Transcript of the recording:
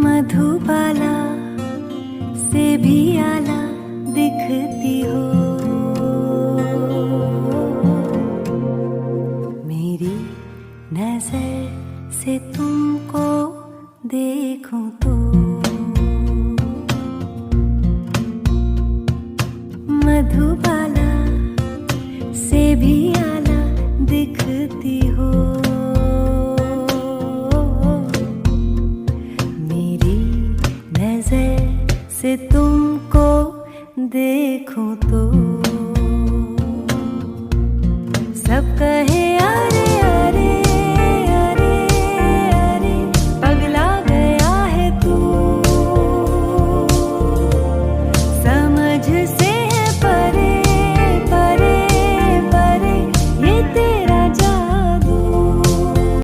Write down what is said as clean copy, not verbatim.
मधुबाला से भी आला दिखती हो, मेरी नजर से तुमको देखूं तो। मधुबाला से भी आला दिखती हो, मेरी नजर से तुमको देखूं तो।